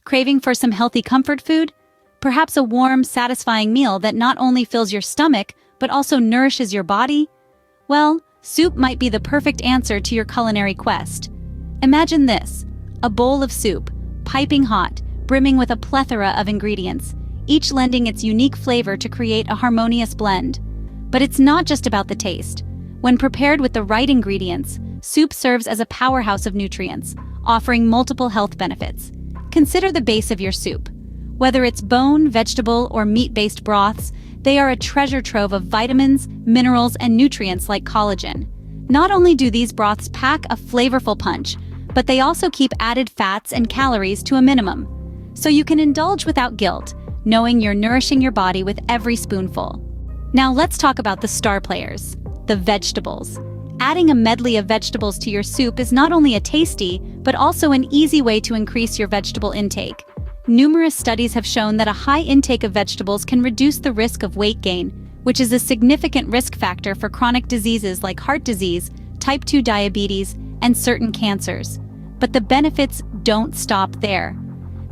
Craving for some healthy comfort food? Perhaps a warm, satisfying meal that not only fills your stomach, but also nourishes your body? Well, soup might be the perfect answer to your culinary quest. Imagine this: a bowl of soup, piping hot, brimming with a plethora of ingredients, each lending its unique flavor to create a harmonious blend. But it's not just about the taste. When prepared with the right ingredients, soup serves as a powerhouse of nutrients, offering multiple health benefits. Consider the base of your soup. Whether it's bone, vegetable, or meat-based broths, they are a treasure trove of vitamins, minerals, and nutrients like collagen. Not only do these broths pack a flavorful punch, but they also keep added fats and calories to a minimum. So you can indulge without guilt, knowing you're nourishing your body with every spoonful. Now let's talk about the star players, the vegetables. Adding a medley of vegetables to your soup is not only a tasty, but also an easy way to increase your vegetable intake. Numerous studies have shown that a high intake of vegetables can reduce the risk of weight gain, which is a significant risk factor for chronic diseases like heart disease, type 2 diabetes, and certain cancers. But the benefits don't stop there.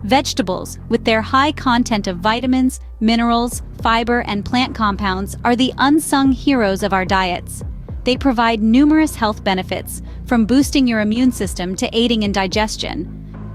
Vegetables, with their high content of vitamins, minerals, fiber, and plant compounds, are the unsung heroes of our diets. They provide numerous health benefits, from boosting your immune system to aiding in digestion.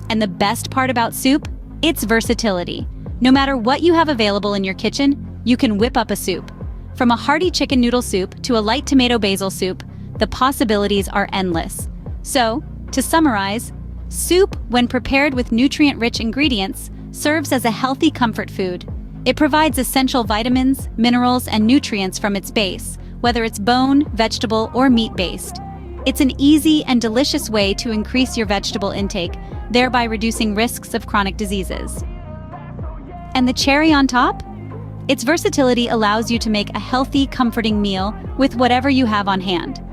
And the best part about soup? Its versatility. No matter what you have available in your kitchen, you can whip up a soup. From a hearty chicken noodle soup to a light tomato basil soup, the possibilities are endless. So, to summarize, soup, when prepared with nutrient-rich ingredients, serves as a healthy comfort food. It provides essential vitamins, minerals, and nutrients from its base, whether it's bone, vegetable, or meat-based. It's an easy and delicious way to increase your vegetable intake, thereby reducing risks of chronic diseases. And the cherry on top? Its versatility allows you to make a healthy, comforting meal with whatever you have on hand.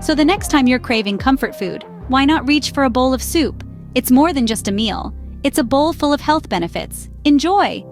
So the next time you're craving comfort food, why not reach for a bowl of soup? It's more than just a meal. It's a bowl full of health benefits. Enjoy!